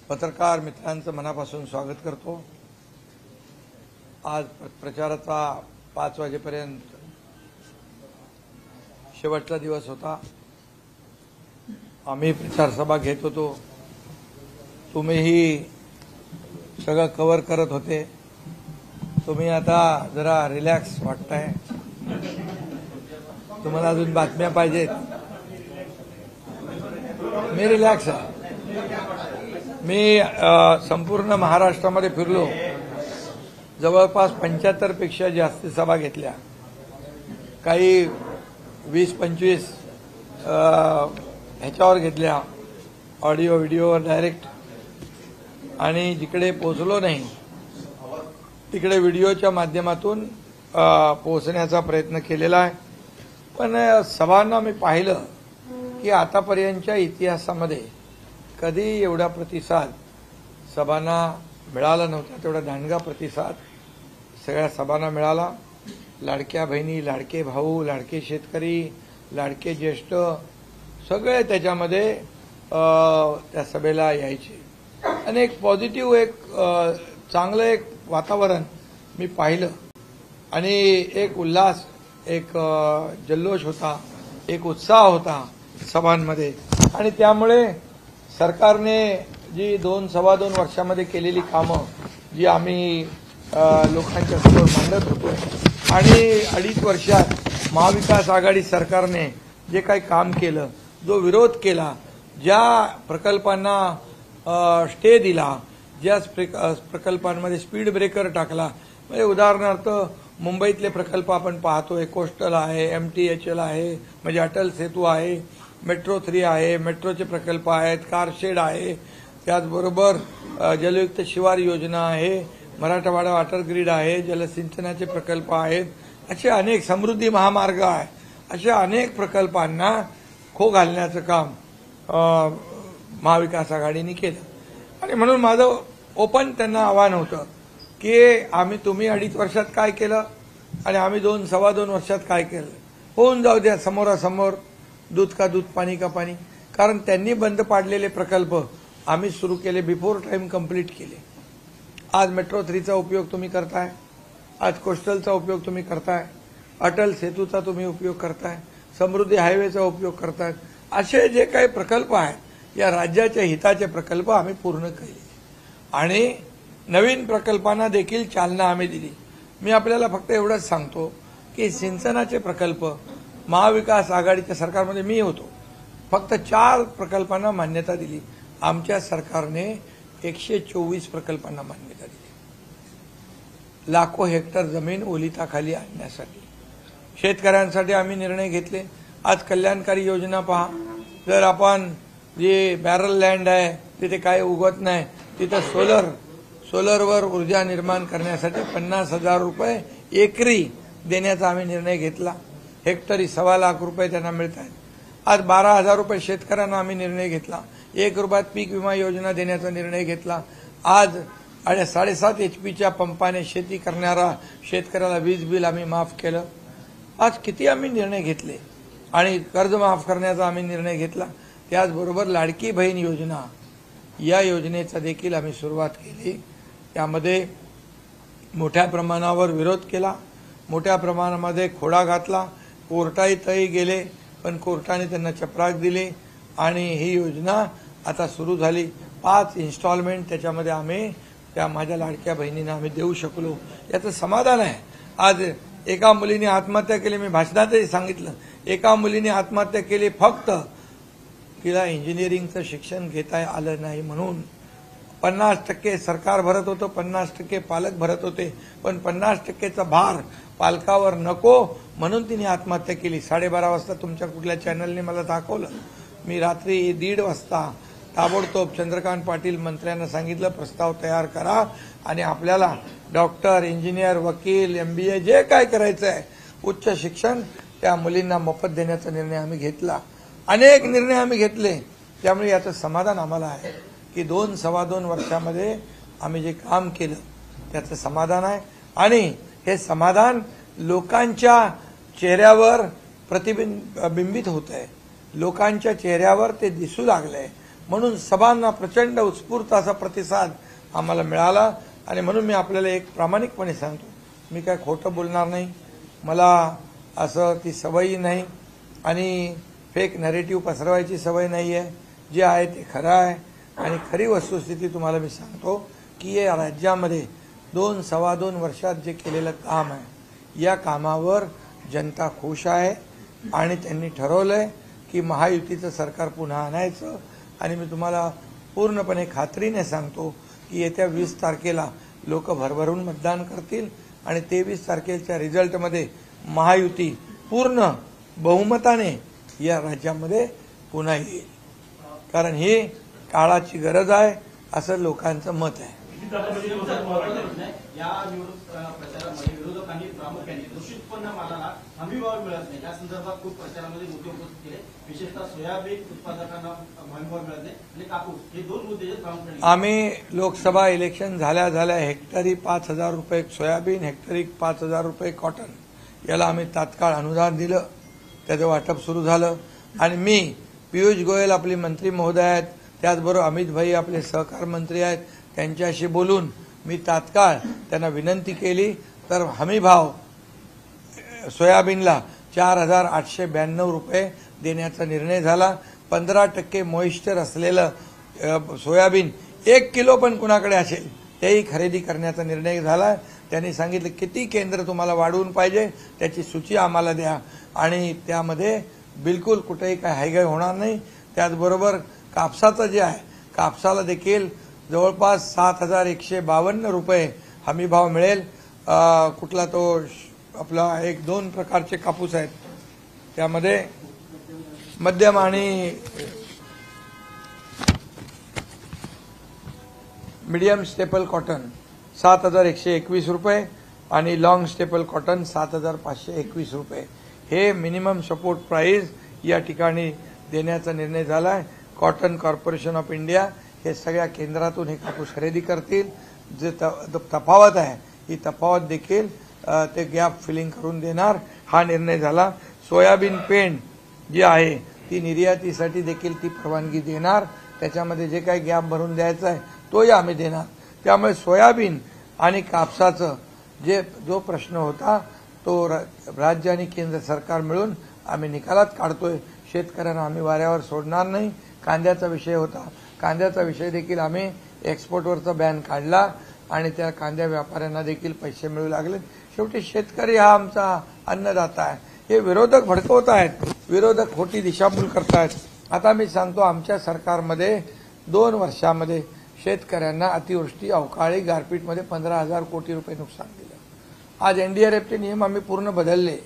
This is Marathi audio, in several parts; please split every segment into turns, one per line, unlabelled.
पत्रकार मित्रांचं मनापासून स्वागत करतो। आज प्रचाराचा 5 वाजेपर्यंत शेवटचा दिवस होता। आम्ही प्रचार सभा घेत होतो, तुम्हीही सगळं कव्हर करत होते। तुम्ही आता जरा रिलॅक्स वाटताय, तुम्हाला अजून बातम्या पाहिजेत। मी रिलॅक्स आहे। मी संपूर्ण महाराष्ट्रामध्ये फिरलो, जवळपास 75 पेक्षा जास्त सभा घेतल्या, काही 20-25 ह्याच्यावर घेतल्या, ऑडिओ व्हिडिओ डायरेक्ट, आणि जिकडे पोहोचलो नाही तिकडे व्हिडिओच्या माध्यमातून पोहोचण्याचा प्रयत्न केलेला आहे। पण सभांना मी पाहिलं की आतापर्यंतच्या इतिहासामध्ये कधी एवढा प्रतिसाद सभांना मिळाला नव्हता, तेवढा दांडगा प्रतिसाद सगळ्या सभांना मिळाला। लाडक्या बहिणी, लाडके भाऊ, लाडके शेतकरी, लाडके ज्येष्ठ सगळे त्याच्यामध्ये त्या सभेला यायचे, आणि एक पॉझिटिव्ह, एक चांगलं एक वातावरण मी पाहिलं, आणि एक उल्हास, एक जल्लोष होता, एक उत्साह होता सभांमध्ये। आणि त्यामुळे सरकारने जी 2-2.25 वर्षामध्ये केलेली कामं जी आम्ही लोकांच्या समोर मांडत होतो, आणि 2.5 वर्षात महाविकास आघाडी सरकारने जे काही काम केलं, जो विरोध केला, ज्या प्रकल्पांना स्टे दिला, ज्या प्रकल्पांमध्ये स्पीड ब्रेकर टाकला, म्हणजे उदाहरणार्थ मुंबईतले प्रकल्प आपण पाहतोय, कोस्टल आहे, MTHL आहे, म्हणजे अटल सेतू आहे, मेट्रो 3 आहे, मेट्रोचे प्रकल्प आहेत, कारशेड आहे, त्याचबरोबर जलयुक्त शिवार योजना आहे, मराठवाडा वॉटर ग्रीड आहे, जलसिंचनाचे प्रकल्प आहेत, असे अनेक, समृद्धी महामार्ग आहे, अशा अनेक प्रकल्पांना खो घालण्याचं काम महाविकास आघाडीने केलं। आणि म्हणून माझं ओपन त्यांना आव्हान होतं की तुम्ही 2.5 वर्षात काय केलं आणि आम्ही 2-2.25 वर्षात काय केलं, होऊन जाऊ द्या समोरासमोर, दूध का दूध, पाणी का पाणी। कारण त्यांनी बंद पाडलेले प्रकल्प आम्ही सुरू केले, बिफोर टाइम कंप्लीट केले। आज मेट्रो 3चा उपयोग तुम्ही करताय, आज कोस्टलचा उपयोग तुम्ही करताय, अटल सेतूचा तुम्ही उपयोग करताय, समृद्धी हायवेचा उपयोग करताय। असे जे काही प्रकल्प आहेत, या राज्याच्या हिताचे प्रकल्प आम्ही पूर्ण केले, आणि नवीन प्रकल्पांना देखील चालना आम्ही दिली। मी आपल्याला फक्त एवढंच सांगतो की सिंचनाचे प्रकल्प महाविकास आघाडीच्या सरकारमध्ये मी होतो, फक्त 4 प्रकल्पांना मान्यता दिली। आमच्या सरकारने 124 प्रकल्पांना मान्यता दिली, लाखो हेक्टर जमीन ओलिताखाली आणण्यासाठी। शेतकऱ्यांसाठी आम्ही निर्णय घेतले। आज कल्याणकारी योजना पहा, जर आपण जे बॅरल लँड आहे तिथे काय उगवत नाही, तिथे सोलरवर ऊर्जा निर्माण करण्यासाठी 50,000 रुपये एकरी देण्याचा आम्ही निर्णय घेतला। हेक्टरी 1.25 लाख रुपये त्यांना मिळत आहेत। आज 12,000 रुपये शेतकऱ्यांना आम्ही निर्णय घेतला। 1 रुपयात पीक विमा योजना देण्याचा निर्णय घेतला। आज 7.5 HP पंपाने शेती करणारा शेतकऱ्याला वीज बिल आम्ही माफ केलं। आज किती आम्ही निर्णय घेतले, आणि कर्ज माफ करण्याचा आम्ही निर्णय घेतला। त्याचबरोबर लाडकी बहीण योजना, या योजनेचा देखील आम्ही सुरुवात केली। त्यामध्ये मोठ्या प्रमाणावर विरोध केला, मोठ्या प्रमाणामध्ये खोडा घातला, कोर्टातही गेले, पण कोर्टाने त्यांना चपराक दिली, आणि ही योजना आता सुरू झाली। 5 इन्स्टॉलमेंट त्याच्यामध्ये आम्ही त्या माझ्या लाडक्या बहिणींना आम्ही देऊ शकलो, याचं समाधान आहे। आज एका मुलीने आत्महत्या केली, मी भाषणातही सांगितलं, एका मुलीने आत्महत्या केली फक्त तिला इंजिनिअरिंगचं शिक्षण घेता आलं नाही म्हणून। 50% सरकार भरत होतं, 50% पालक भरत होते, पण 50%चा भार पालकावर नको म्हणून तिने आत्महत्या केली। 12:30 वाजता तुमच्या कुठल्या चॅनलने मला दाखवलं। मी रात्री 1:30 वाजता ताबडतोब चंद्रकांत पाटील मंत्र्यांना सांगितलं, प्रस्ताव तयार करा, आणि आपल्याला डॉक्टर, इंजिनियर, वकील, MBA जे काय करायचं आहे, उच्च शिक्षण त्या मुलींना मोफत देण्याचा निर्णय आम्ही घेतला। अनेक निर्णय आम्ही घेतले, त्यामुळे याचं समाधान आम्हाला आहे की 2-2.25 वर्षामध्ये आम्ही जे काम केलं त्याचं समाधान आहे, आणि हे समाधान लोकांच्या चेहऱ्यावर प्रतिबिंबित होत आहे, लोकांच्या चेहऱ्यावर ते दिसू लागलंय। म्हणून सभांना प्रचंड उत्स्फूर्त असा प्रतिसाद आम्हाला मिळाला आणि म्हणून मी आपल्याला एक प्रामाणिकपणे सांगतो, मी काय खोटं बोलणार नाही, मला असं ती सवयी नाही आणि फेक नॅरेटिव्ह पसरवायची सवय नाही आहे. जे आहे ते खरं आहे आणि खरी वस्तुस्थिती तुम्हाला मी सांगतो की या राज्यामध्ये 2-2.25 वर्षात जे केलेलं काम आहे या कामावर जनता खुश आहे आणि त्यांनी ठरवलंय की महायुतीचं सरकार पुन्हा आणायचं. आणि मी तुम्हाला पूर्णपणे खात्रीने सांगतो की येत्या 20 तारखेला लोक भरभरून मतदान करतील आणि 23 तारखेच्या रिझल्टमध्ये महायुती पूर्ण बहुमताने या राज्यामध्ये पुन्हा येईल, कारण ही काळाची गरज आहे असं लोकांचं मत आहे.
या निवडणूक प्रचारामध्ये विरोधकांनी प्रामुख्याने कृषी उत्पन्न मालाला हमीभाव मिळत नाही या संदर्भात खूप प्रचारामध्ये मुद्दे उपस्थित केले. विशेषतः सोयाबीन उत्पादकांना हमीभाव मिळत नाही आणि कापूस हे 2 मुद्दे प्रामुख्याने.
आम्ही लोकसभा इलेक्शन झाल्या हेक्टरी 5,000 रुपये सोयाबीन, हेक्टरी 5,000 रुपये कॉटन याला आम्ही तात्काळ अनुदान दिलं, त्याचं वाटप सुरू झालं. आणि मी पियुष गोयल आपले मंत्री महोदय आहेत, त्याचबरोबर अमित भाई आपले सहकार मंत्री आहेत, त्यांच्याशी बोलून मी तात्काळ त्यांना विनंती केली तर हमीभाव सोयाबीनला 4,892 रुपये देण्याचा निर्णय झाला. 15% मॉइश्चर असलेलं सोयाबीन 1 किलो पण कुणाकडे असेल तेही खरेदी करण्याचा निर्णय झाला. त्यांनी सांगितलं किती केंद्र तुम्हाला वाढवून पाहिजे त्याची सूची आम्हाला द्या आणि त्यामध्ये बिलकुल कुठेही काही हायगाय होणार नाही. त्याचबरोबर कापसाचं जे आहे कापसाला देखील जवळपास 7,152 रुपये हमीभाव मिळेल. कुठला तो आपला 1-2 प्रकारचे कापूस आहेत त्यामध्ये मध्यम आणि मीडियम स्टेपल कॉटन 7,121 रुपये आणि लॉंग स्टेपल कॉटन 7,521 रुपये हे मिनिमम सपोर्ट प्राइस या ठिकाणी देण्याचा निर्णय झाला आहे. कॉटन कॉर्पोरेशन ऑफ इंडिया हे सगळ्या केंद्रातून हे कापूस खरेदी करतील. जे तफावत आहे ही तफावत देखील ते गॅप फिलिंग करून देणार हा निर्णय झाला. सोयाबीन पेंड जी आहे ती निर्यातीसाठी देखील ती परवानगी देणार, त्याच्यामध्ये जे काही गॅप भरून द्यायचा आहे तोही आम्ही देणार. त्यामुळे सोयाबीन आणि कापसाचं जो प्रश्न होता तो राज्य आणि केंद्र सरकार मिळून आम्ही निकालात काढतोय. शेतकऱ्यांना आम्ही वाऱ्यावर सोडणार नाही. कांद्याचा विषय होता, कांद्याचा विषय देखील आम्ही एक्सपोर्टवरचा बॅन काढला आणि त्या कांद्या व्यापाऱ्यांना देखील पैसे मिळू लागले. शेवटी शेतकरी हा आमचा अन्नदाता आहे. हे विरोधक भडकवत आहेत, विरोधक खोटी दिशाभूल करतायत. आता मी सांगतो आमच्या सरकारमध्ये 2 वर्षामध्ये शेतकऱ्यांना अतिवृष्टी अवकाळी गारपीटमध्ये 15,000 कोटी रुपये नुकसान दिलं. आज एनडीआरएफचे नियम आम्ही पूर्ण बदलले,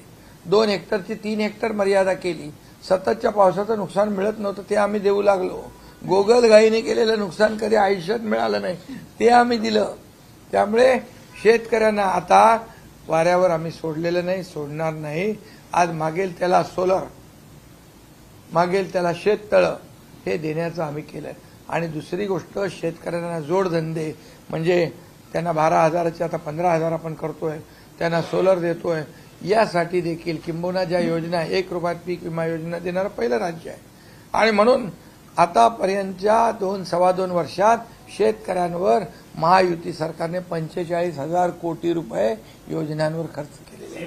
2 हेक्टरची 3 हेक्टर मर्यादा केली. सततच्या पावसाचं नुकसान मिळत नव्हतं ते आम्ही देऊ लागलो. गोगलगाईने केलेलं नुकसान कधी आयुष्यात मिळालं नाही ते आम्ही दिलं. त्यामुळे शेतकऱ्यांना आता वाऱ्यावर आम्ही सोडलेलं नाही, सोडणार नाही. आज मागेल त्याला सोलर, मागेल त्याला शेततळं हे देण्याचं आम्ही केलंय. आणि दुसरी गोष्ट शेतकऱ्यांना जोडधंदे म्हणजे त्यांना 12,000चे आता 15,000 आपण करतोय, त्यांना सोलर देतोय. यासाठी देखील किंबहुना ज्या योजना 1 रुपयात पीक विमा योजना देणारं पहिलं राज्य आहे. आणि म्हणून आतापर्यंतच्या 2-2.25 वर्षात शेतकऱ्यांवर महायुती सरकारने 45,000 कोटी रुपये योजनांवर खर्च केलेले.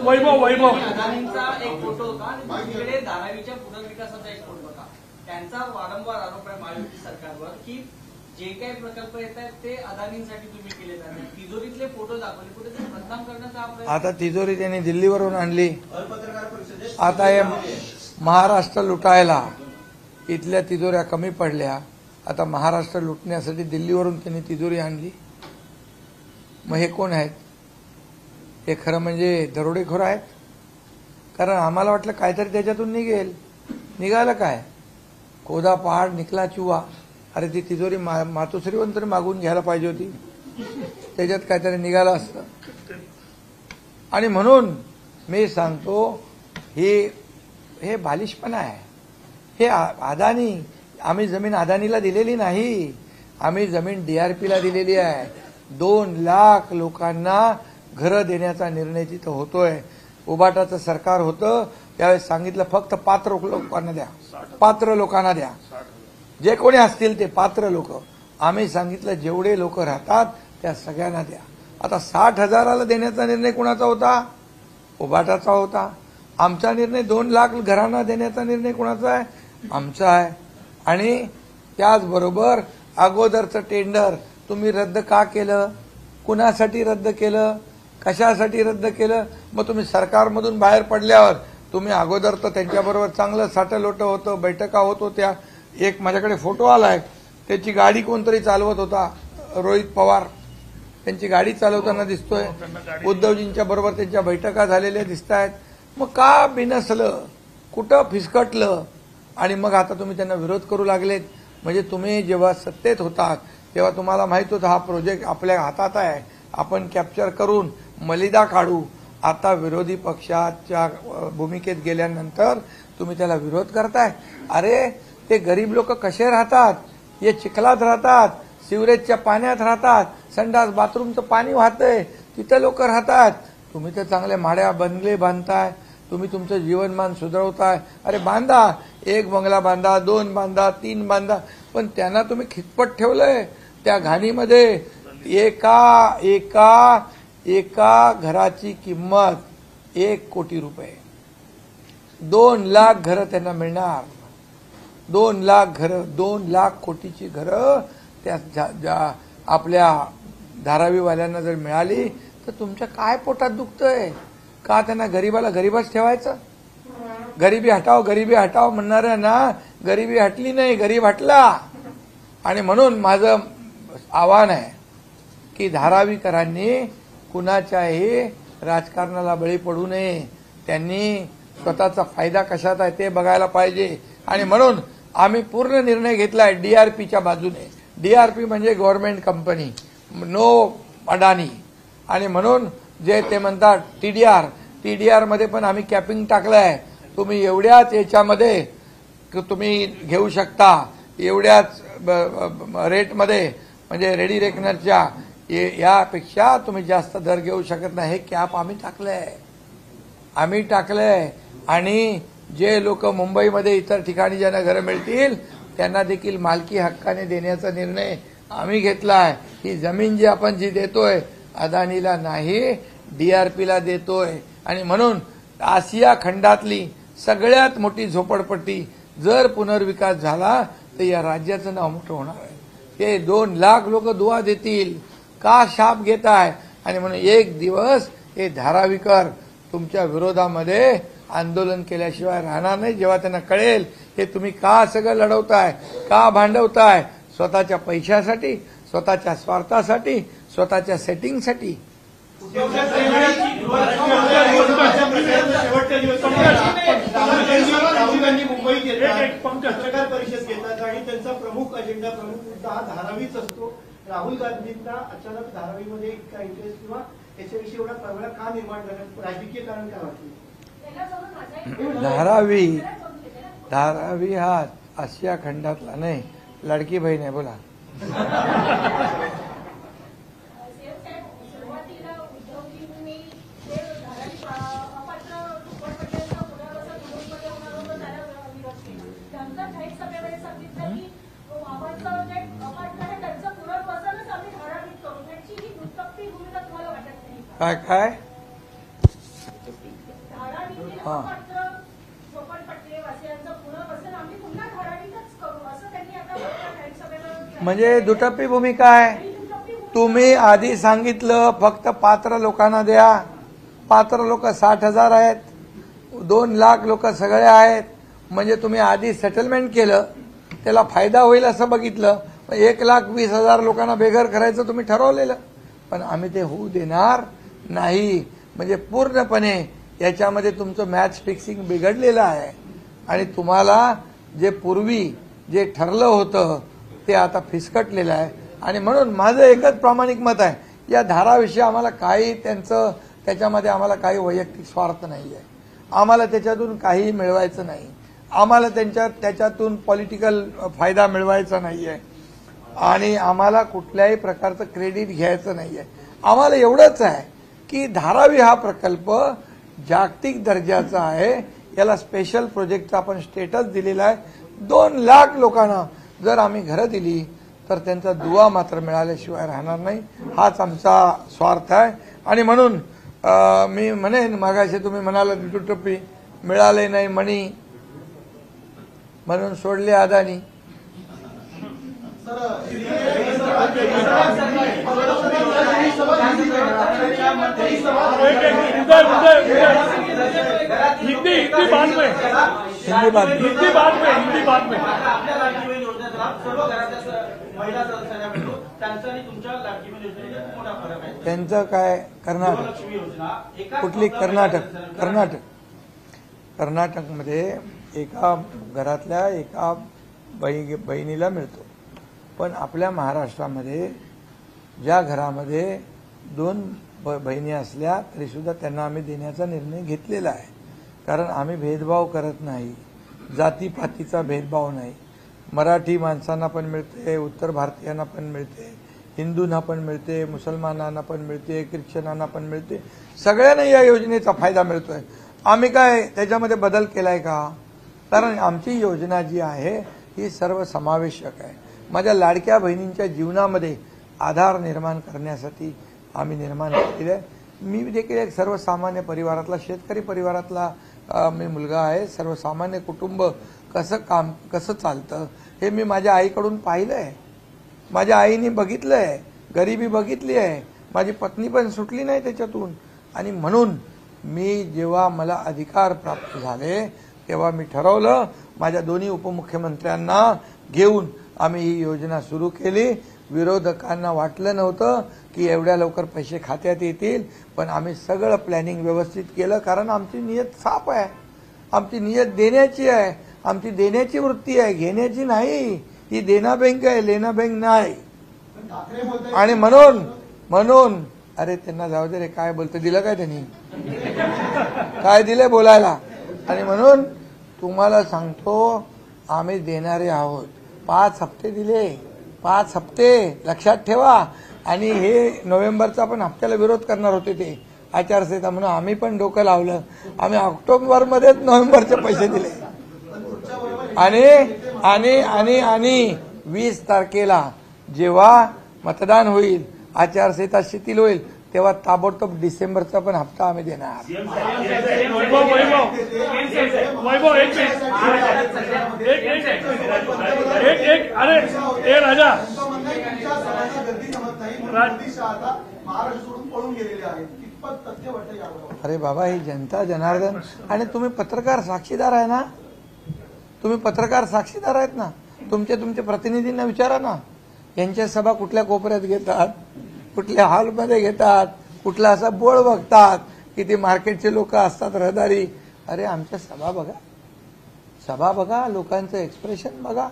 वैभव अदानींचा एक फोटो होता आणि दुसरीकडे धारावीच्या पुनर्विकासाचा एक फोटो होता. त्यांचा वारंवार आरोप आहे महायुती सरकारवर की जे काही प्रकल्प येत आहेत ते अदानींसाठी तुम्ही केले जातात. तिजोरीतले फोटो दाखवले, कुठेतरी बदनाम करण्याचा प्रयत्न.
आता तिजोरी त्यांनी दिल्लीवरून आणली. आता हे महाराष्ट्र लुटायला इथल्या तिजोऱ्या कमी पडल्या. आता महाराष्ट्र लुटण्यासाठी दिल्लीवरून त्यांनी तिजोरी आणली. मग हे कोण आहेत? हे खरं म्हणजे दरोडेखोर आहेत. कारण आम्हाला वाटलं काहीतरी त्याच्यातून निघेल, निघालं काय? कोदा पहाड निकला चुवा. अरे ती तिजोरी मातोश्रीवरून तरी मागून घ्यायला पाहिजे होती, त्याच्यात काहीतरी निघालं असतं. आणि म्हणून मी सांगतो हे बालिशपणा आहे. हे अदानी आम्ही जमीन अदानीला दिलेली नाही, आम्ही जमीन डीआरपीला दिलेली आहे. 2 लाख लोकांना घरं देण्याचा निर्णय तिथं होतोय. उबाटाचं सरकार होतं त्यावेळेस सांगितलं फक्त पात्र लोकांना द्या, पात्र लोकांना द्या, जे कोणी असतील ते पात्र लोक. आम्ही सांगितलं जेवढे लोक राहतात त्या सगळ्यांना द्या. आता 60,000ला देण्याचा निर्णय कुणाचा होता? उबाटाचा होता. आमचा निर्णय 2 लाख घरांना देण्याचा निर्णय कुणाचा आहे? आमचा आहे. आणि त्याचबरोबर अगोदरचं टेंडर तुम्ही रद्द का केलं? कुणासाठी रद्द केलं? कशासाठी रद्द केलं? मग तुम्ही सरकारमधून बाहेर पडल्यावर तुम्ही अगोदर तर त्यांच्याबरोबर चांगलं साठलोटं होतं, बैठका होत होत्या. एक माझ्याकडे फोटो आलाय, त्याची गाडी कोणतरी चालवत होता, रोहित पवार त्यांची गाडी चालवताना दिसतोय. उद्धवजींच्या बरोबर त्यांच्या बैठका झालेल्या दिसत आहेत. मग का बिनसलं, कुठं फिसकटलं? आणि मग आता तुम्ही त्यांना विरोध करू लागलेत. म्हणजे तुम्ही जेव्हा सत्तेत होतात तेव्हा तुम्हाला माहित होतं हा प्रोजेक्ट आपल्या हातात आहे, आपण कॅप्चर करून मलिदा काढू. आता विरोधी पक्षाच्या भूमिकेत गेल्यानंतर तुम्ही त्याला विरोध करताय. अरे ते गरीब लोक कसे राहतात? हे चिखलात राहतात, सिवरेजच्या पाण्यात राहतात, संडास बाथरूमचं पाणी वाहतंय, तिथं लोक राहतात. तुम्ही तर चांगले माड्या बंगले बांधताय, तुम्ही तुमचं जीवनमान सुधारवताय. अरे बांधा, 1 बंगला बांधा, 2 बांधा, 3 बांधा, पण त्यांना तुम्ही खितपत ठेवलंय त्या घाणीमध्ये. एका घराची किंमत 1 कोटी रुपये. 2 लाख घरं त्यांना मिळणार. 2 लाख घरं, 2 लाख कोटीची घरं त्या आपल्या धारावीवाल्यांना जर मिळाली तर तुमच्या काय पोटात दुखतंय? का त्यांना गरीबाला गरीबच ठेवायचं? गरिबी हटाव म्हणणाऱ्यांना गरिबी हटली नाही, गरीब हटला. आणि म्हणून माझं आव्हान आहे की धारावीकरांनी कुणाच्याही राजकारणाला बळी पडू नये. त्यांनी स्वतःचा फायदा कशात आहे ते बघायला पाहिजे. आणि म्हणून आम्ही पूर्ण निर्णय घेतलाय डीआरपीच्या बाजूने. डीआरपी म्हणजे गव्हर्नमेंट कंपनी, नो अडानी. आणि म्हणून जे ते म्हणतात टीडीआर मध्ये पण आम्ही कॅपिंग टाकलंय. तुम्ही एवढ्याच याच्यामध्ये तुम्ही घेऊ शकता, एवढ्याच रेटमध्ये, म्हणजे रेडी रेकनरच्या यापेक्षा तुम्ही जास्त दर घेऊ शकत नाही. हे कॅप आम्ही टाकलंय. आणि जे लोक मुंबईमध्ये इतर ठिकाणी ज्यांना घरं मिळतील त्यांना देखील मालकी हक्काने देण्याचा निर्णय आम्ही घेतलाय. ही जमीन जी देतोय अदानीला नाही, डीआरपीला देतोय. आणि म्हणून आशिया खंडातली सगळ्यात मोठी झोपडपट्टी जर पुनर्विकास झाला तर या राज्याचं नाव मोठं होणार आहे. ते 2 लाख लोक दुआ देतील. का शाप घेताय? आणि म्हणून एक दिवस हे धारावीकर तुमच्या विरोधामध्ये आंदोलन केल्याशिवाय राहणार नाही. जेव्हा त्यांना कळेल हे तुम्ही का सगळं लढवताय, का भांडवताय, स्वतःच्या पैशासाठी, स्वतःच्या स्वार्थासाठी, स्वतःच्या सेटिंगसाठी.
राहुल गांधी मुंबईत येतात, पत्रकार परिषद घेतात आणि त्यांचा प्रमुख मुद्दा हा धारावीच असतो. राहुल गांधींना अचानक धारावीमध्ये इतका इंटरेस्ट किंवा याच्याविषयी एवढा प्रबळ का निर्माण झाला? राजकीय कारण काय वाटतं?
धारावी हा आशिया खंडातला नाही, लाडकी बहीण आहे. बोला. काय हा म्हणजे दुटप्पी भूमिका आहे. तुम्ही आधी सांगितलं फक्त पात्र लोकांना द्या. पात्र लोक 60,000 आहेत, 2 लाख लोक सगळे आहेत. म्हणजे तुम्ही आधी सेटलमेंट केलं, त्याला फायदा होईल असं बघितलं. 1,20,000 लोकांना बेघर करायचं तुम्ही ठरवलेलं, पण आम्ही ते होऊ देणार नाही. म्हणजे पूर्णपणे याच्यामध्ये तुमचं मॅच फिक्सिंग बिघडलेलं आहे. आणि तुम्हाला जे पूर्वी जे ठरलं होतं ते आता फिसकटलेलं आहे. आणि म्हणून माझं एकच प्रामाणिक मत आहे, या धाराविषयी आम्हाला काही त्याच्यामध्ये आम्हाला काही वैयक्तिक स्वार्थ नाही आहे. आम्हाला त्याच्यातून काही मिळवायचं नाही. आम्हाला त्याच्यातून पॉलिटिकल फायदा मिळवायचा नाहीये आणि आम्हाला कुठल्याही प्रकारचं क्रेडिट घ्यायचं नाहीये. आम्हाला एवढंच आहे की धारावी हा प्रकल्प जागतिक दर्जाचा आहे. याला स्पेशल प्रोजेक्टचा आपण स्टेटस दिलेला आहे. 2 लाख लोकांना जर आम्ही घरं दिली तर त्यांचा दुवा मात्र मिळाल्याशिवाय राहणार नाही. हाच आमचा स्वार्थ आहे. आणि म्हणून मी म्हणेन, मागाशी तुम्ही म्हणाला टप्पी मिळाले नाही मणी म्हणून सोडले अदानी.
हिंदी बात में
आपल्या लाडकी बहीण योजनेचा सर्व घरातल्या महिला सदस्यांना मिळतो. त्यांचं आणि तुमच्या लाडकी बहीण योजनेमध्ये खूप मोठा फरक आहे.
त्यांचं काय कर्नाटक
लक्ष्मी योजना
कुठली कर्नाटकमध्ये एका घरातल्या एका बहिणीला मिळतो. पण आपल्या महाराष्ट्रामध्ये ज्या घरामध्ये 2 बहिणी असल्या तरी सुद्धा त्यांना आम्ही देण्याचा निर्णय घेतलेला आहे. कारण आम्ही भेदभाव करत नाही, जातीपातीचा भेदभाव नाही. मराठी माणसांना पण मिळते, उत्तर भारतीयांना पण मिळते, हिंदूंना पण मिळते, मुसलमानांना पण मिळते, ख्रिश्चनांना पण मिळते. सगळ्यांना या योजनेचा फायदा मिळतोय. आम्ही काय त्याच्यामध्ये बदल केलाय का? कारण आमची योजना जी आहे ही सर्वसमावेशक आहे. माझ्या लाडक्या बहिणींच्या जीवनामध्ये आधार निर्माण करण्यासाठी आम्ही निर्माण केलेलं आहे. मी देखील एक सर्वसामान्य परिवारातला, शेतकरी परिवारातला मी मुलगा आहे. सर्वसामान्य कुटुंब कसं चालतं हे मी माझ्या आईकडून पाहिलं आहे. माझ्या आईने बघितलं आहे, गरिबी बघितली आहे. माझी पत्नी पण सुटली नाही त्याच्यातून. आणि म्हणून मी जेव्हा मला अधिकार प्राप्त झाले तेव्हा मी ठरवलं, माझ्या दोन्ही उपमुख्यमंत्र्यांना घेऊन आम्ही ही योजना सुरू केली. विरोधकांना वाटलं नव्हतं की एवढ्या लवकर पैसे खात्यात येतील, पण आम्ही सगळं प्लॅनिंग व्यवस्थित केलं. कारण आमची नियत साफ आहे, आमची नियत देण्याची आहे, आमची देण्याची वृत्ती आहे, घेण्याची नाही. ही देना बँक आहे, लेना बँक नाही. आणि म्हणून अरे त्यांना जाऊ दे रे, काय बोलतं, दिलं काय त्यांनी, काय दिलंय बोलायला. आणि म्हणून तुम्हाला सांगतो आम्ही देणारे आहोत. 5 हप्ते दिले, 5 हप्ते लक्षात ठेवा. आणि हे नोव्हेंबरचा पण हप्त्याला विरोध करणार होते ते आचारसंहिता म्हणून आम्ही पण डोकं लावलं. आम्ही ऑक्टोबरमध्येच नोव्हेंबरचे पैसे दिले. आणि 20 तारखेला जेव्हा मतदान होईल, आचारसंहिता शिथिल होईल, तेव्हा ताबडतोब डिसेंबरचा पण हप्ता आम्ही देणार.
राजा
अरे बाबा, ही जनता जनार्दन. आणि तुम्ही पत्रकार साक्षीदार आहे ना, तुम्ही पत्रकार साक्षीदार आहेत ना. तुमच्या प्रतिनिधींना विचारा ना, यांच्या सभा कुठल्या कोपऱ्यात घेतात, कुठल्या हॉलमध्ये घेतात, कुठला असा बोर्ड बघतात, किती मार्केटचे लोक असतात, रहदारी. अरे आमच्या सभा बघा, लोकांचं एक्सप्रेशन बघा,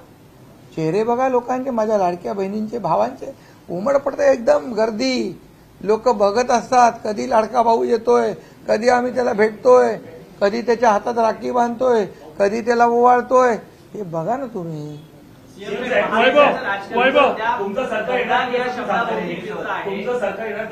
चेहरे बघा लोकांचे, माझ्या लाडक्या बहिणींचे, भावांचे. उमड पडते एकदम गर्दी. लोक बघत असतात कधी लाडका भाऊ येतोय, कधी आम्ही त्याला भेटतोय, कधी त्याच्या हातात राखी बांधतोय, कधी त्याला ओवाळतोय. हे बघा ना तुम्ही.
वैभव तुमचं सरकार येणार, तुमचं सरकार येणार,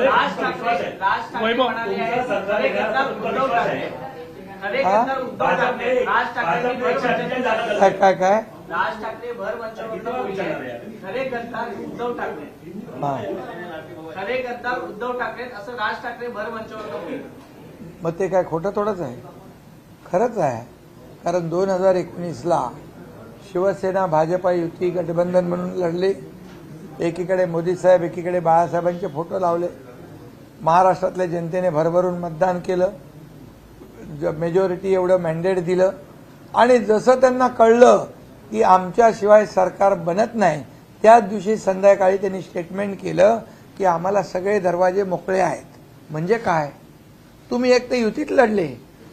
काय
राज ठाकरे भर मंचावरनं खरे गद्दार उद्धव ठाकरे, खरे गद्दार उद्धव ठाकरे असं राज ठाकरे भर मंचावरनं.
मग ते काय खोटं थोडंच आहे, खरंच आहे. कारण 2019ला शिवसेना भाजपा युती गठबंधन म्हणून लढले. एकीकडे मोदी साहेब, एकीकडे बाळासाहेबांचे फोटो लावले. महाराष्ट्रातल्या जनतेने भरभरून मतदान केलं, मेजॉरिटी एवढं मॅन्डेट दिलं. आणि जसं त्यांना कळलं की आमच्याशिवाय सरकार बनत नाही, त्याच दिवशी संध्याकाळी त्यांनी स्टेटमेंट केलं की आम्हाला सगळे दरवाजे मोकळे आहेत. म्हणजे काय, तुम्ही एक तर युतीत लढले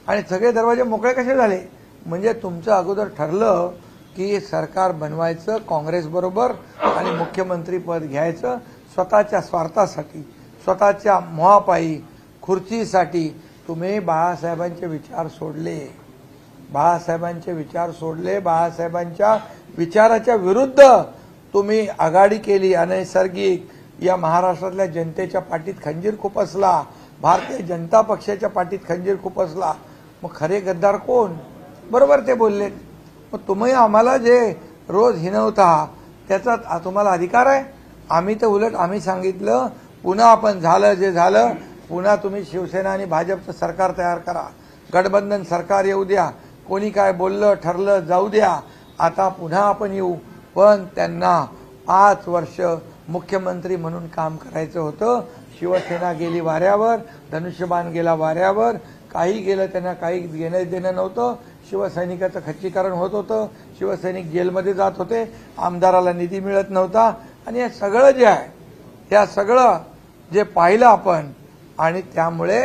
आणि सगळे दरवाजे मोकळे कसे झाले? म्हणजे तुमचं अगोदर ठरलं की सरकार बनवायचं काँग्रेसबरोबर आणि मुख्यमंत्री पद घ्यायचं स्वतःच्या स्वार्थासाठी, स्वतःच्या मोहापायी, खुर्चीसाठी. तुम्ही बाळासाहेबांचे विचार सोडले. बाळासाहेबांचे विचार सोडले, बाळासाहेबांच्या विचाराच्या विरुद्ध तुम्ही आघाडी केली, अनैसर्गिक या महाराष्ट्रातल्या जनतेच्या पाठीत खंजीर खुपसला, भारतीय जनता पक्षाच्या पाठीत खंजीर खुपसला. मग खरे गद्दार कोण? बरोबर ते बोललेत. मग तुम्ही आम्हाला जे रोज हिणवता त्याचा तुम्हाला अधिकार आहे. आम्ही तर उलट आम्ही सांगितलं पुन्हा आपण झालं जे झालं, पुन्हा तुम्ही शिवसेना आणि भाजपचं सरकार तयार करा, गठबंधन सरकार येऊ द्या, कोणी काय बोललं ठरलं जाऊ द्या, आता पुन्हा आपण येऊ. पण त्यांना 5 वर्ष मुख्यमंत्री म्हणून काम करायचं होतं. शिवसेना गेली वाऱ्यावर, धनुष्यबाण गेला वाऱ्यावर, काही गेलं त्यांना काही घेणं देणं नव्हतं. शिवसैनिकाचं खच्चीकरण होत होतं, शिवसैनिक जेलमध्ये जात होते, आमदाराला निधी मिळत नव्हता. आणि हे सगळं जे आहे त्या सगळं जे पाहिलं आपण, आणि त्यामुळे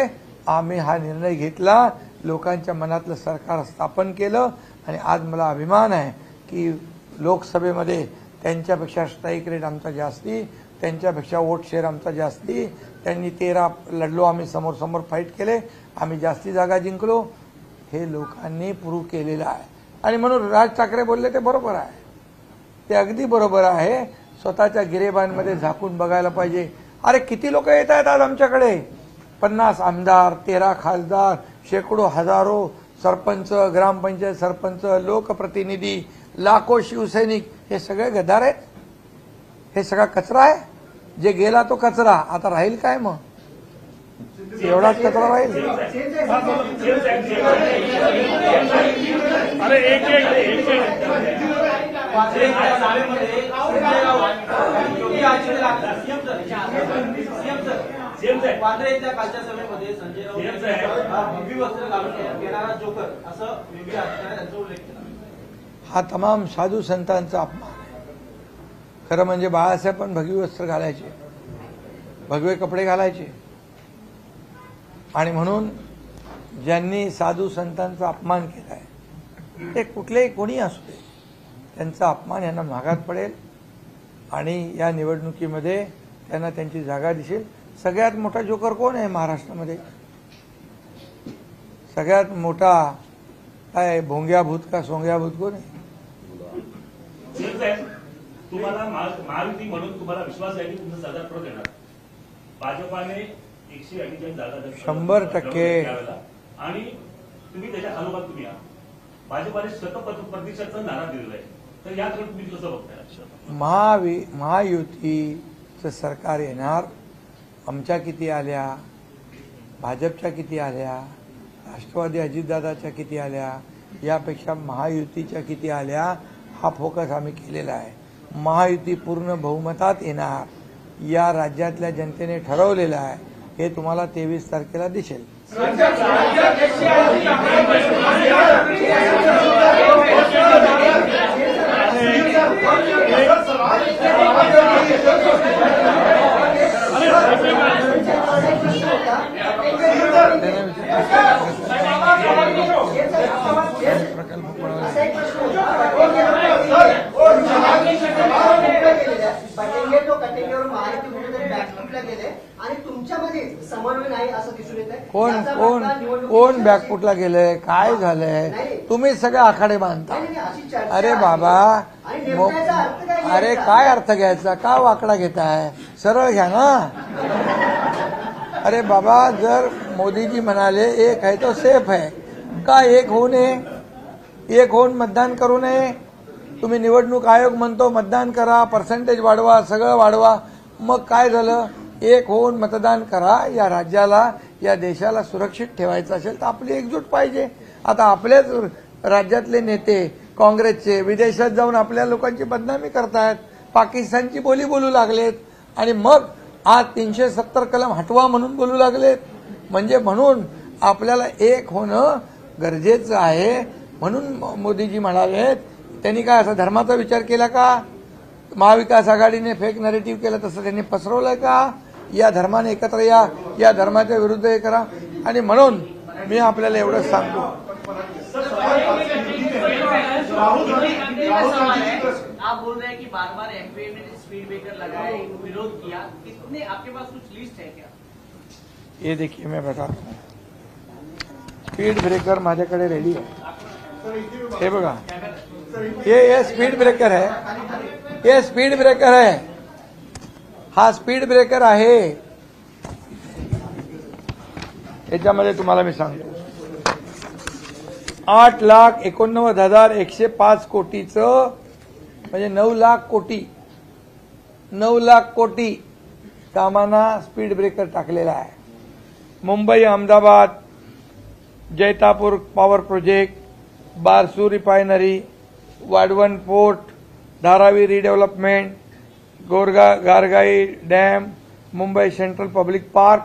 आम्ही हा निर्णय घेतला, लोकांच्या मनातलं सरकार स्थापन केलं. आणि आज मला अभिमान आहे की लोकसभेमध्ये त्यांच्यापेक्षा स्ट्राईक रेट आमचा जास्ती, त्यांच्यापेक्षा वोट शेअर आमचा जास्ती. त्यांनी 13 लढलो, आम्ही समोर समोर फाईट केले, आम्ही जास्ती जागा जिंकलो. हे लोकांनी प्रूव्ह केलेलं आहे. आणि म्हणून राज ठाकरे बोलले ते बरोबर आहे, ते अगदी बरोबर आहे. स्वतःच्या गिरेबांमध्ये झाकून बघायला पाहिजे. अरे किती लोक येत आहेत आज आमच्याकडे, 50 आमदार, 13 खासदार, शेकडो हजारो सरपंच, ग्रामपंचायत सरपंच, लोकप्रतिनिधी, लाखो शिवसैनिक, हे सगळे गद्दार आहेत. हे सगळा कचरा आहे. जे गेला तो कचरा, आता राहील काय? मग एवढाच कचरा राहील.
वांद्रे येत्या कालच्या सभेमध्ये संजय राऊत भगवी वस्त्र घालून येणारा जोकर असं वेगळ्या अधिकाऱ्याने त्यांचा उल्लेख केला.
हा तमाम साधू संतांचा अपमान आहे. खरं म्हणजे बाळासाहेब पण भगवी वस्त्र घालायचे, भगवे कपडे घालायचे. आणि म्हणून ज्यांनी साधू संतांचा अपमान केलाय ते कुठलेही कोणी असू दे, त्यांचा अपमान यांना महागात पडेल. आणि या निवडणुकीमध्ये त्यांना त्यांची जागा दिसेल. सगळ्यात मोठा जोकर कोण आहे महाराष्ट्रामध्ये? सगळ्यात मोठा काय भोंग्या भूत का सोंग्या भूत कोण आहे?
तुम्हाला महायुती म्हणून तुम्हाला विश्वास आहे की तुमचं सरकार परत येणार. भाजपाने 148 जागा
100%
आणि तुम्ही त्याच्या खालोखाल तुम्ही आहात. भाजपाने शतप्रतिशतचा नारा दिलेला आहे. तर याकडे तुम्ही कसं बघताय?
महायुतीचं सरकार येणार. आमच्या किती आल्या, भाजपच्या किती आल्या, राष्ट्रवादी अजितदादाच्या किती आल्या, यापेक्षा महायुतीच्या किती आल्या, हा फोकस आम्ही केलेला आहे. महायुती पूर्ण बहुमतात येणार, या राज्यातल्या जनतेने ठरवलेलं आहे. हे तुम्हाला 23 तारखेला दिसेल. कोण बॅकफुटला गेलंय? काय झालंय? तुम्ही सगळे आखाडे बांधता. अरे बाबा, अरे काय अर्थ घ्यायचा? का वाकडा घेताय? सरळ घ्या ना. अरे बाबा, जर मोदीजी म्हणाले एक है तो सेफ है, का एक होऊ नये? एक होऊन मतदान करू नये? तुम्ही निवडणूक आयोग म्हणतो मतदान करा, पर्सेंटेज वाढवा, सगळं वाढवा. मग काय झालं? एक होऊन मतदान करा. या राज्याला, या देशाला सुरक्षित ठेवायचं असेल तर आपली एकजूट पाहिजे. आता आपल्याच राज्यातले नेते काँग्रेसचे विदेशात जाऊन आपल्या लोकांची बदनामी करतायत, पाकिस्तानची बोली बोलू लागलेत. आणि मग आज 370 कलम हटवा म्हणून बोलू लागलेत. म्हणून आपल्याला एक होणं गरजेचं आहे. म्हणून मोदीजी म्हणालेत, त्यांनी काय असा धर्माचा विचार केला का? महाविकास आघाडीने फेक नरेटिव्ह केलं तसं त्यांनी पसरवलंय का? या धर्माने एकत्र या धर्माच्या विरुद्ध हे करा. आणि म्हणून मी आपल्याला एवढंच सांगतो,
आप बोल रहे हैं कि बार-बार एमपी में स्पीड ब्रेकर लगाए, विरोध किया, कितने आपके पास कुछ लिस्ट है क्या?
ये देखिए मैं बताता हूँ. स्पीड ब्रेकर माझ्याकडे रेडी आहे. हे बघा, ये स्पीड ब्रेकर आहे, हे स्पीड ब्रेकर आहे, हा स्पीड ब्रेकर आहे. याच्यामध्ये तुम्हाला मी सांगतो 8,89,105 कोटीचं म्हणजे 9 लाख कोटी कामांना स्पीड ब्रेकर टाकलेला आहे. Mumbai Ahmedabad Jaitapur power project, Barsu refinery, Vadhavan port, Dharavi redevelopment, Gargai dam, Mumbai central public park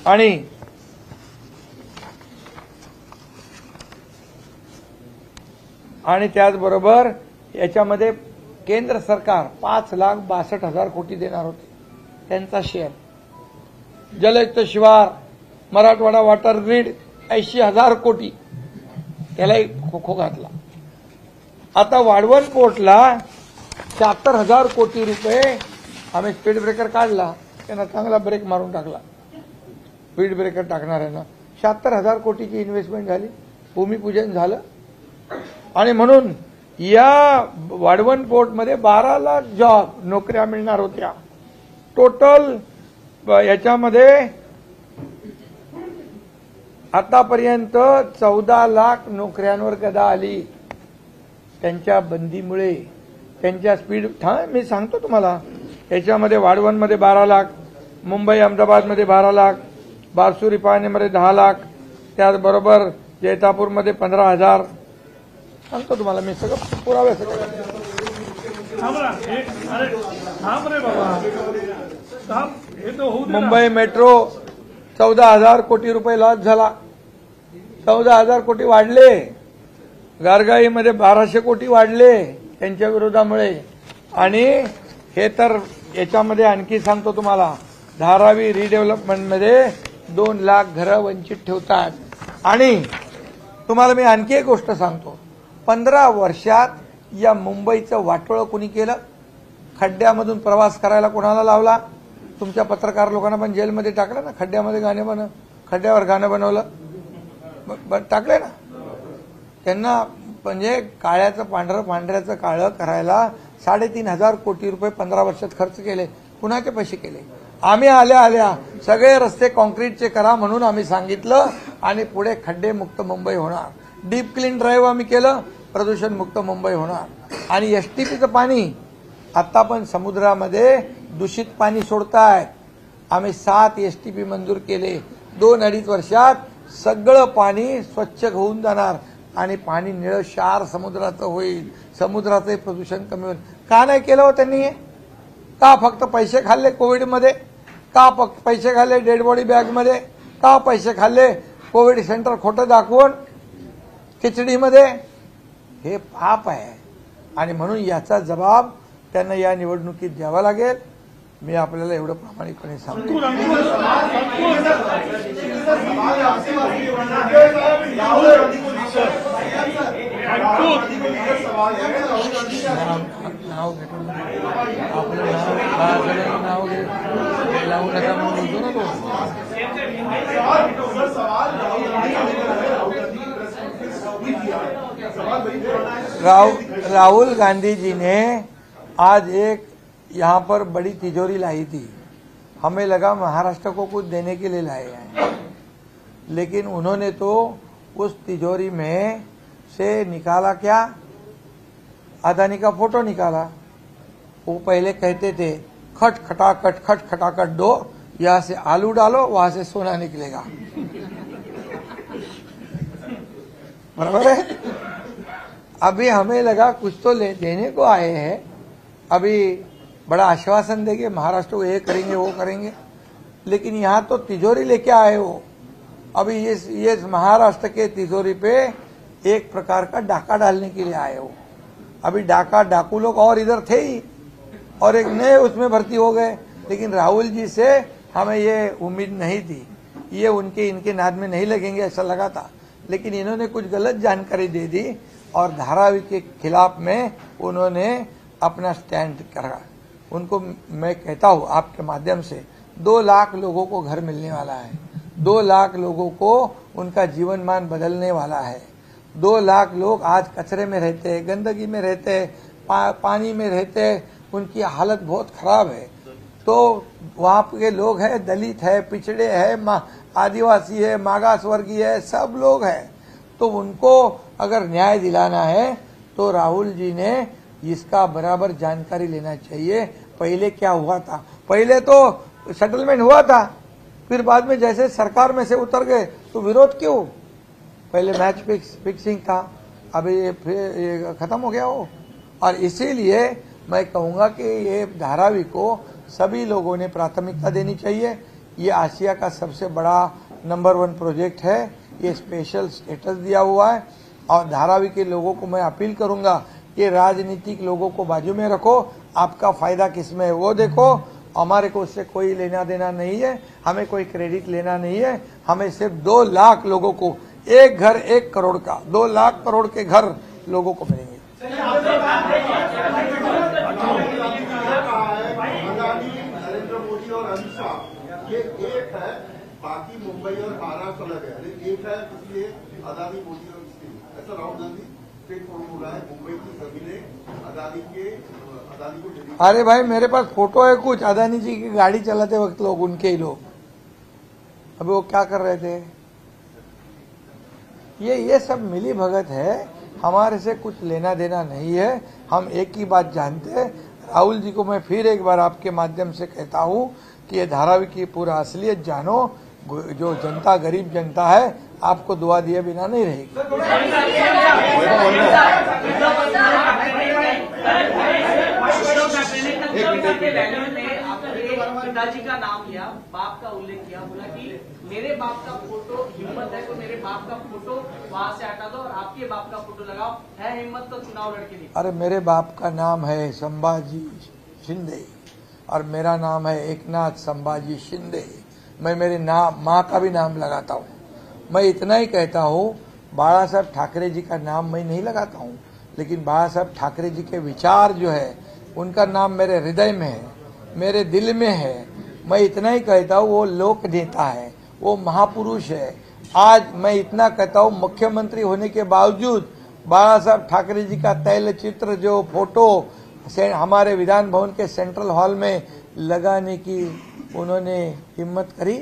आणि त्याचबरोबर याच्यामध्ये केंद्र सरकार 5,62,000 कोटी देणार होते, त्यांचा शेअर. जलयुक्त शिवार, मराठवाडा वॉटर ग्रीड 80,000 कोटी, त्यालाही खो घातला. आता वाढवण पोर्टला 76,000 कोटी रुपये आम्ही स्पीड ब्रेकर काढला, त्यांना चांगला ब्रेक मारून टाकला. स्पीड ब्रेकर टाकणाऱ्यांना 76,000 कोटीची इन्व्हेस्टमेंट झाली, भूमिपूजन झालं. आणि म्हणून या वाढवण पोर्टमध्ये 12 लाख जॉब नोकऱ्या मिळणार होत्या. टोटल याच्यामध्ये आतापर्यंत 14 लाख नोकऱ्यांवर गदा आली त्यांच्या बंदीमुळे, त्यांच्या स्पीड. मी सांगतो तुम्हाला, याच्यामध्ये वाढवणमध्ये 12 लाख, मुंबई अहमदाबादमध्ये 12 लाख, बारसू रिफायनरीमध्ये 10 लाख, त्याचबरोबर जैतापूरमध्ये 15,000. सांगतो तुम्हाला मी सगळं पुरावे सगळं. मुंबई मेट्रो 14,000 कोटी रुपये लॉस झाला, 14,000 कोटी वाढले. गारगाईमध्ये 1,200 कोटी वाढले त्यांच्या विरोधामुळे. आणि हे तर याच्यामध्ये आणखी सांगतो तुम्हाला, धारावी रिडेव्हलपमेंटमध्ये 2 लाख घरं वंचित ठेवतात. आणि तुम्हाला मी आणखी एक गोष्ट सांगतो, 15 वर्षात या मुंबईचं वाटोळं कुणी केलं? खड्ड्यामधून प्रवास करायला कोणाला लावला? तुमच्या पत्रकार लोकांना पण जेलमध्ये टाकलं ना, खड्ड्यामध्ये खड्ड्यावर गाणं बनवलं, टाकले ना त्यांना. म्हणजे काळ्याचं पांढरं, पांढऱ्याचं काळं करायला 3,500 कोटी रुपये 15 वर्षात खर्च केले. कुणाचे पैसे केले? आम्ही आल्या सगळे रस्ते कॉन्क्रीटचे करा म्हणून आम्ही सांगितलं, आणि पुढे खड्डेमुक्त मुंबई होणार. डीप क्लीन ड्राईव्ह आम्ही केलं, प्रदूषण मुक्त मुंबई होणार. आणि एसटीपीचं पाणी आता पण समुद्रामध्ये दूषित पाणी सोडतायत. आम्ही 7 एसटीपी मंजूर केले. 2-2.5 वर्षात सगळं पाणी स्वच्छ होऊन जाणार आणि पाणी निळं क्षार समुद्राचं होईल. समुद्राचं प्रदूषण कमी होईल. का नाही केलं हो त्यांनी? का फक्त पैसे खाल्ले कोविडमध्ये? का पैसे खाल्ले डेड बॉडी बॅगमध्ये? का पैसे खाल्ले कोविड सेंटर खोटं दाखवून खिचडीमध्ये? हे पाप आहे. आणि म्हणून याचा जबाब त्यांना या निवडणुकीत द्यावा लागेल. मी आपल्याला एवढं प्रामाणिकपणे सांगतो. नाव घेतो आपलं नाव घे लावू नका म्हणून बोलतो ना तो. राहुल गांधी जी ने आज एक यहाँ पर बड़ी तिजोरी लाई थी. हमें लगा महाराष्ट्र को कुछ देने के लिए लाए हैं, लेकिन उन्होंने तो उस तिजोरी में से निकाला क्या? अदानी का फोटो निकाला. वो पहले कहते थे खट खटाखट दो, यहाँ से आलू डालो, वहां से सोना निकलेगा. बराबर है. अभी हमें लगा कुछ तो देने को आए हैं, अभी बड़ा आश्वासन देंगे महाराष्ट्र को, ये करेंगे वो करेंगे, लेकिन यहाँ तो तिजोरी लेके आए हो. अभी ये महाराष्ट्र के तिजोरी पे एक प्रकार का डाका डालने के लिए आए हो. अभी डाकू लोग और इधर थे ही, और एक नए उसमें भर्ती हो गए. लेकिन राहुल जी से हमें ये उम्मीद नहीं थी, ये इनके नाद में नहीं लगेंगे ऐसा लगा था. लेकिन इन्होंने कुछ गलत जानकारी दे दी और धारावी के खिलाफ में उन्होंने अपना स्टैंड करा. उनको मैं कहता हूं आपके माध्यम से, 2 लाख लोगों को घर मिलने वाला है, 2 लाख लोगों को उनका जीवन मान बदलने वाला है. 2 लाख लोग आज कचरे में रहते हैं, गंदगी में रहते हैं, पानी में रहते हैं, उनकी हालत बहुत खराब है। तो वहाँ के लोग हैं, दलित है, पिछड़े है, आदिवासी है, मागास वर्गीय है, सब लोग हैं। तो उनको अगर न्याय दिलाना है तो राहुल जी ने इसका बराबर जानकारी लेना चाहिए। पहले क्या हुआ था? पहले तो सेटलमेंट हुआ था, फिर बाद में जैसे सरकार में से उतर गए तो विरोध क्यों? पहले मैच फिक्सिंग था, अभी ये खत्म हो गया हो। और इसीलिए मैं कहूंगा कि ये धारावी को सभी लोगों ने प्राथमिकता देनी चाहिए। ये आसिया का सबसे बड़ा नंबर 1 प्रोजेक्ट है, ये स्पेशल स्टेटस दिया हुआ है। और धारावी के लोगों को मैं अपील करूंगा कि राजनीतिक लोगों को बाजू में रखो, आपका फायदा किसमें है वो देखो। हमारे को उससे कोई लेना देना नहीं है, हमें कोई क्रेडिट लेना नहीं है। हमें सिर्फ 2 लाख लोगों को, एक घर 1 करोड़ का, 2 लाख करोड़ के घर लोगों को मिलेंगे।
अदानी, नरेंद्र मोदी और अमित शाह ये एक है, बाकी मुंबई और महाराष्ट्र अलग है। एक है इसलिए अदानी, मोदी और इसलिए ऐसा राहुल गांधी स्ट्रेट फॉरवर्ड बोला है। मुंबई की जमीनें अदानी को।
अरे भाई मेरे पास फोटो है कुछ, अदानी जी की गाड़ी चलाते वक्त लोग, उनके ही लोग, अभी वो क्या कर रहे थे? ये सब मिली भगत है, हमारे से कुछ लेना देना नहीं है। हम एक ही बात जानते हैं। राहुल जी को मैं फिर एक बार आपके माध्यम से कहता हूं कि ये धारावी की पूरा असलियत जानो। जो जनता, गरीब जनता है, आपको दुआ दिए बिना नहीं रहेगी।
पिताजी का नाम लिया, बाप का उल्लेख किया, बोला कि मेरे बाप का फोटो, हिम्मत है तो मेरे बाप का फोटो वहां से हटा दो और आपके बाप का फोटो लगाओ, है हिम्मत तो चुनाव लड़के दिखाओ।
अरे मेरे बाप का नाम है संभाजी शिंदे और मेरा नाम है एकनाथ संभाजी शिंदे। मैं मेरे माँ का भी नाम लगाता हूँ। मैं इतना ही कहता हूँ, बाला साहब ठाकरे जी का नाम मैं नहीं लगाता हूँ, लेकिन बाला साहब ठाकरे जी के विचार जो है उनका नाम मेरे हृदय में है, मेरे दिल में है। मैं इतना ही कहता हूँ, वो लोक नेता है, वो महापुरुष है। आज मैं इतना कहता हूँ, मुख्यमंत्री होने के बावजूद बाला साहब ठाकरे जी का तैल चित्र, जो फोटो हमारे विधान भवन के सेंट्रल हॉल में लगाने की उन्होंने हिम्मत करी,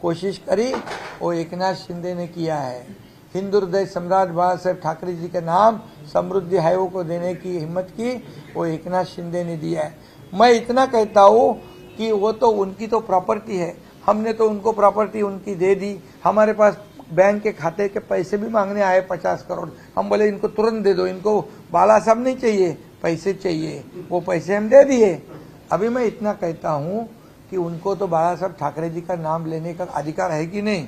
कोशिश करी, वो एकनाथ शिंदे ने किया है। हिंदू हृदय सम्राट बाला साहेब ठाकरे जी के नाम समृद्धि हाईवे को देने की हिम्मत की, वो एकनाथ शिंदे ने दिया है। मैं इतना कहता हूँ कि वो तो उनकी तो प्रॉपर्टी है, हमने तो उनको प्रॉपर्टी उनकी दे दी। हमारे पास बैंक के खाते के पैसे भी मांगने आए 50 करोड़, हम बोले इनको तुरंत दे दो, इनको बाला साहब नहीं चाहिए, पैसे चाहिए, वो पैसे हम दे दिए। अभी मैं इतना कहता हूँ कि उनको तो बाला साहब ठाकरे जी का नाम लेने का अधिकार है कि नहीं,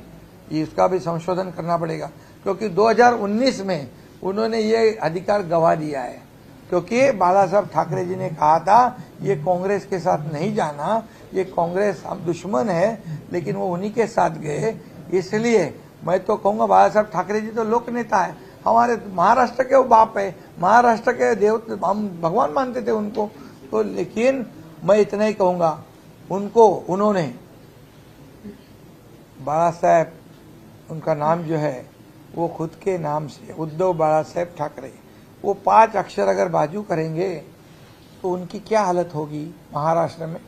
इसका भी संशोधन करना पड़ेगा, क्योंकि 2019 में उन्होंने ये अधिकार गवा दिया है। क्योंकि बाला साहब ठाकरे जी ने कहा था ये कांग्रेस के साथ नहीं जाना, ये कांग्रेस हम दुश्मन है, लेकिन वो उन्हीं के साथ गए। इसलिए मैं तो कहूंगा बाला साहब ठाकरे जी तो लोक नेता है, हमारे महाराष्ट्र के वो बाप है, महाराष्ट्र के देव, हम भगवान मानते थे उनको। तो लेकिन मैं इतना ही कहूंगा, उनको उन्होंने बाला साहब, उनका नाम जो है वो खुद के नाम से उद्धव बाला साहब ठाकरे, वो 5 अक्षर अगर बाजू करेंगे तो उनकी क्या हालत होगी महाराष्ट्र में,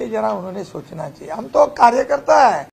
ये जरा उन्होंने सोचना चाहिए। हम तो कार्यकर्ता है।